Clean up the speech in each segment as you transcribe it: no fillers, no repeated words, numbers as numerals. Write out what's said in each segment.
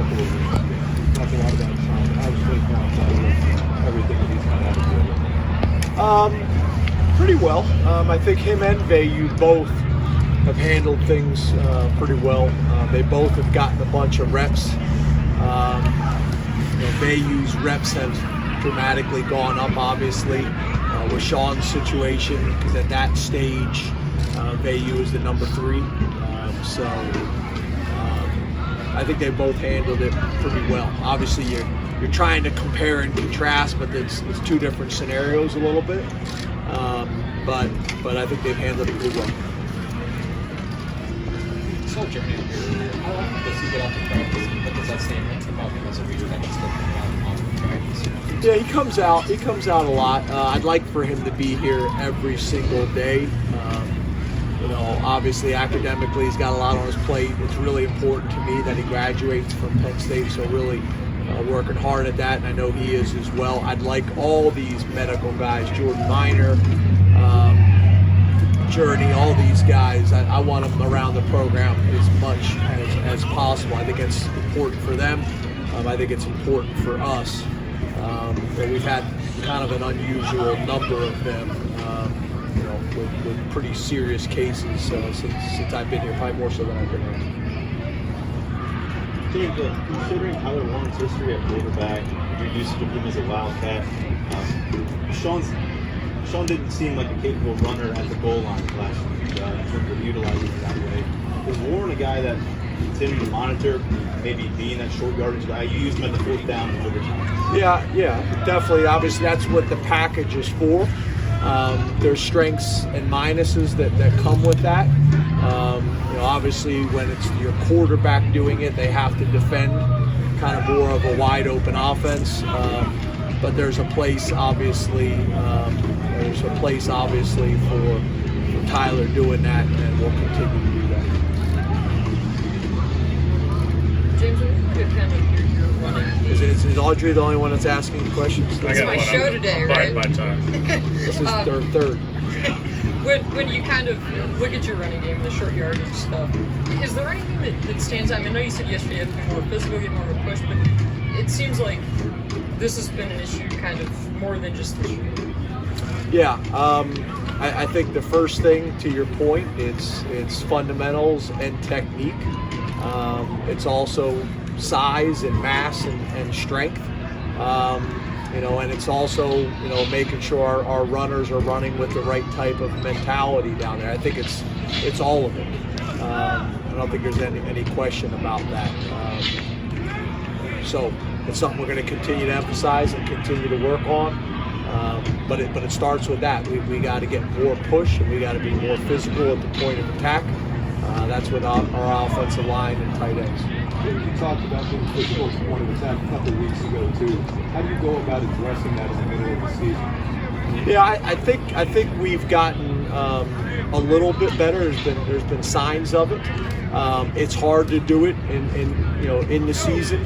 couple of weeks. Talked a lot about Sean. How was Blake with everything that he's kind of had to do? Pretty well. I think him and Vayu both have handled things pretty well. They both have gotten a bunch of reps. Vayu's reps have dramatically gone up, obviously, with Sean's situation, because at that stage, Vayu is the number 3. I think they both handled it pretty well. Obviously, you're trying to compare and contrast, but it's two different scenarios a little bit. But I think they've handled it pretty well. This whole journey here, how often does he get out to practice? What does that say about him as a reader that he's looking out to practice? Yeah, he comes out a lot. I'd like for him to be here every single day. Obviously academically he's got a lot on his plate. It's really important to me that he graduates from Penn State, so really working hard at that, and I know he is as well. I'd like all these medical guys, Jordan Minor, Journey, all these guys, I want them around the program as much as possible. I think it's important for them. I think it's important for us. We've had kind of an unusual number of them, with pretty serious cases since I've been here, probably more so than I've been here. James, considering Tyler Warren's history at quarterback, your usage of him as a wildcat, Sean didn't seem like a capable runner at the goal line last week in terms of utilizing him that way. Is Warren a guy that continue to monitor, maybe being that short yardage guy? You used him at the 4th down and overtime. Yeah, definitely. Obviously, that's what the package is for. There's strengths and minuses that come with that. Obviously, when it's your quarterback doing it, they have to defend kind of more of a wide open offense. But there's a place, obviously, for Tyler doing that, and we'll continue to do that. James, when you look at kind of your running, is Audrey the only one that's asking questions? It's my show today, right? My time. This is their third. When you kind of look at your running game, the short yardage stuff, is there anything that stands out? I know you said yesterday you had to be more physical, get more of a push, but it seems like this has been an issue kind of more than just this year. Yeah, I think the first thing, to your point, it's fundamentals and technique. It's also size and mass and strength. And it's also, making sure our runners are running with the right type of mentality down there. I think it's all of it. I don't think there's any question about that. So it's something we're going to continue to emphasize and continue to work on. But it starts with that. We got to get more push, and we got to be more physical at the point of attack. That's with our offensive line and tight ends. You talked about being physical at the point of attack a couple of weeks ago too. How do you go about addressing that in the middle of the season? Yeah, I think we've gotten a little bit better. There's been signs of it. It's hard to do it in the season,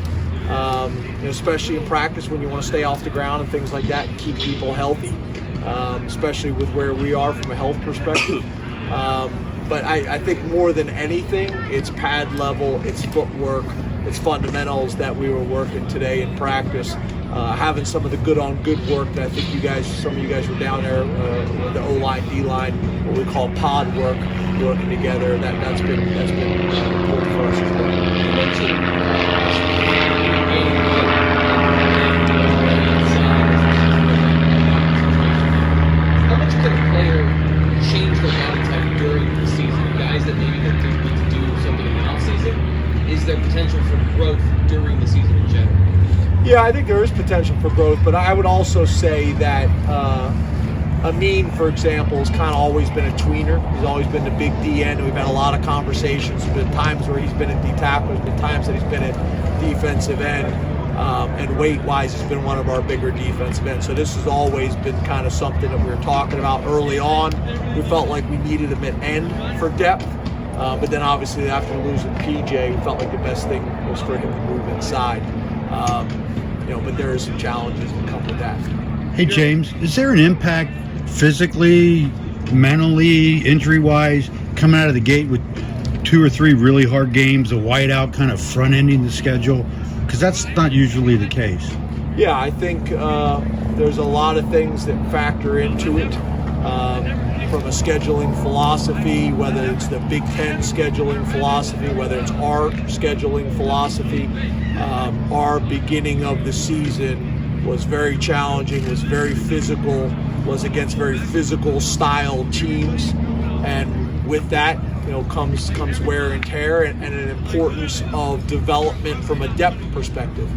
especially in practice when you want to stay off the ground and things like that and keep people healthy, especially with where we are from a health perspective. But I think more than anything, it's pad level, it's footwork, it's fundamentals that we were working today in practice. Having some of the good on good work that I think some of you guys were down there, the O-line, D-line, what we call pod work, working together. That's been important for us as well. How much can a player change their body type during the season? Guys that maybe don't think need to do something in the off season, is there potential for growth during the season in general? Yeah, I think there is potential for growth, but I would also say that Amin, for example, has kind of always been a tweener. He's always been the big D end. We've had a lot of conversations. There's been times where he's been at D tackle. There's been times that he's been at defensive end. And weight-wise, he's been one of our bigger defensive ends. So this has always been kind of something that we were talking about early on. We felt like we needed him at end for depth. But then obviously after losing PJ, we felt like the best thing was for him to move inside. But there are some challenges that come with that. Hey, James, is there an impact physically, mentally, injury-wise, coming out of the gate with 2 or 3 really hard games, a whiteout kind of front-ending the schedule? Because that's not usually the case. Yeah, I think there's a lot of things that factor into it, from a scheduling philosophy, whether it's the Big Ten scheduling philosophy, whether it's our scheduling philosophy. Our beginning of the season was very challenging, was very physical, was against very physical style teams, and with that, comes wear and tear, and an importance of development from a depth perspective.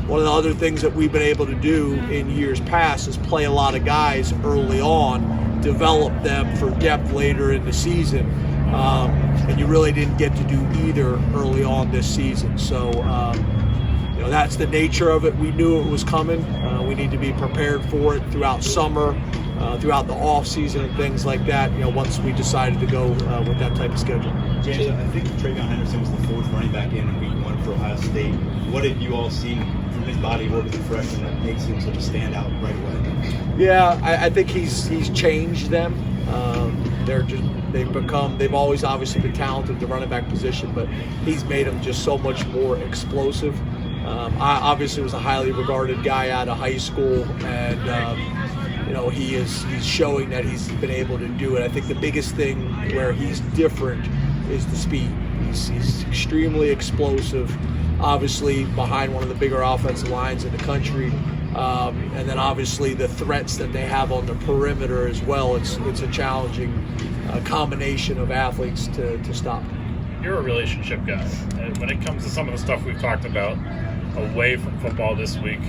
One of the other things that we've been able to do in years past is play a lot of guys early on, develop them for depth later in the season, and you really didn't get to do either early on this season. So that's the nature of it. We knew it was coming. We need to be prepared for it throughout summer, throughout the off season and things like that. Once we decided to go with that type of schedule. James, I think Travion Henderson was the fourth running back in Week 1 for Ohio State. What have you all seen from his body of work as a freshman that makes him such a standout right away? Yeah, I think he's changed them. They've always obviously been talented at the running back position, but he's made them just so much more explosive. I obviously was a highly regarded guy out of high school, and he's showing that he's been able to do it. I think the biggest thing where he's different is the speed. He's extremely explosive, obviously behind one of the bigger offensive lines in the country, and then obviously the threats that they have on the perimeter as well. It's a challenging combination of athletes to stop. You're a relationship guy. When it comes to some of the stuff we've talked about away from football this week,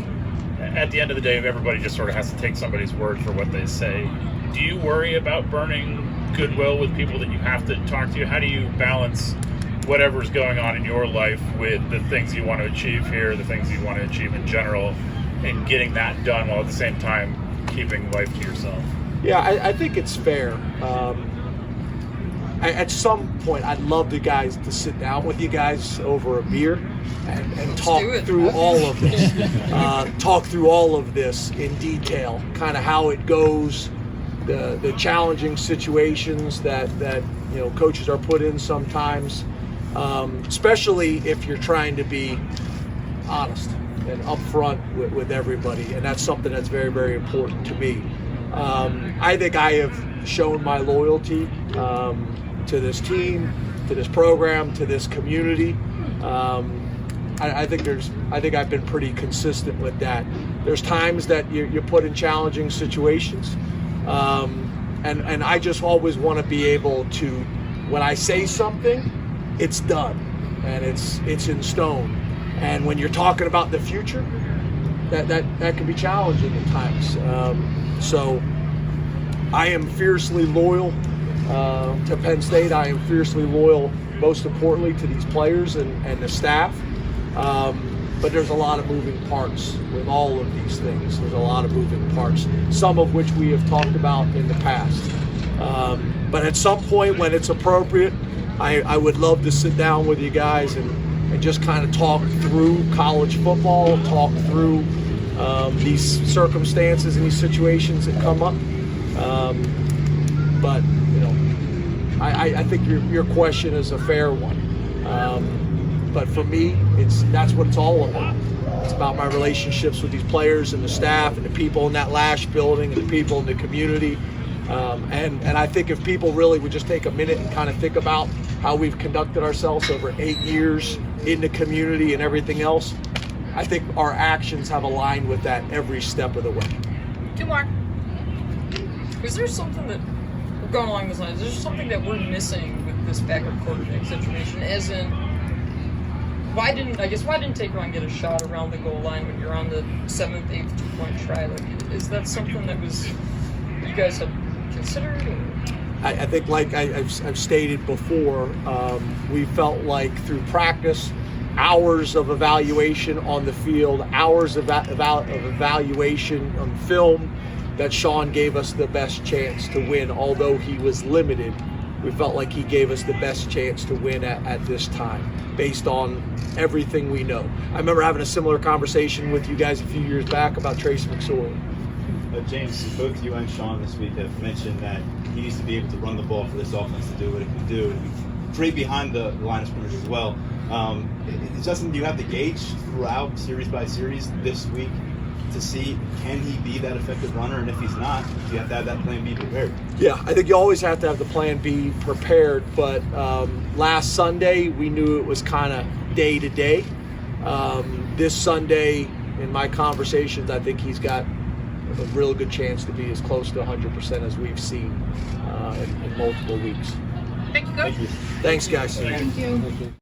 at the end of the day, everybody just sort of has to take somebody's word for what they say. Do you worry about burning goodwill with people that you have to talk to? How do you balance whatever's going on in your life with the things you want to achieve here, the things you want to achieve in general, and getting that done while at the same time keeping life to yourself? Yeah, I think it's fair. At some point, I'd love the guys to sit down with you guys over a beer and talk through all of this. Talk through all of this in detail, kind of how it goes, the challenging situations that coaches are put in sometimes, especially if you're trying to be honest and upfront with everybody, and that's something that's very, very important to me. I think I have shown my loyalty to this team, to this program, to this community. I think I've been pretty consistent with that. There's times that you're put in challenging situations, and I just always want to be able to, when I say something, it's done and it's in stone. And when you're talking about the future, that can be challenging at times. So I am fiercely loyal to Penn State. I am fiercely loyal, most importantly, to these players and the staff. But there's a lot of moving parts with all of these things. There's a lot of moving parts, some of which we have talked about in the past. But at some point when it's appropriate, I would love to sit down with you guys and just kind of talk through college football, talk through these circumstances and these situations that come up. But I think your question is a fair one. But for me, that's what it's all about. It's about my relationships with these players and the staff and the people in that Lash building and the people in the community. And I think if people really would just take a minute and kind of think about how we've conducted ourselves over 8 years in the community and everything else, I think our actions have aligned with that every step of the way. Two more. Is there something that, going along those lines, is there something that we're missing with this backup quarterback situation? As in, why didn't Taquan get a shot around the goal line when you're on the 7th, 8th 2-point try? Like, is that something that you guys had considered? Or? I think, like I've stated before, we felt like through practice, hours of evaluation on the field, hours of evaluation on film, that Sean gave us the best chance to win. Although he was limited, we felt like he gave us the best chance to win at this time, based on everything we know. I remember having a similar conversation with you guys a few years back about Trace McSorley. James, both you and Sean this week have mentioned that he needs to be able to run the ball for this offense to do what it can do. Three behind the line of scrimmage as well. It's just something you have to gauge throughout series by series this week to see, can he be that effective runner, and if he's not, you have to have that plan B prepared. Yeah, I think you always have to have the plan B prepared, but last Sunday we knew it was kind of day to day. This Sunday, in my conversations, I think he's got a real good chance to be as close to 100% as we've seen in multiple weeks. Thank you, Coach. Thank you. Thanks, guys. Thank Thank you.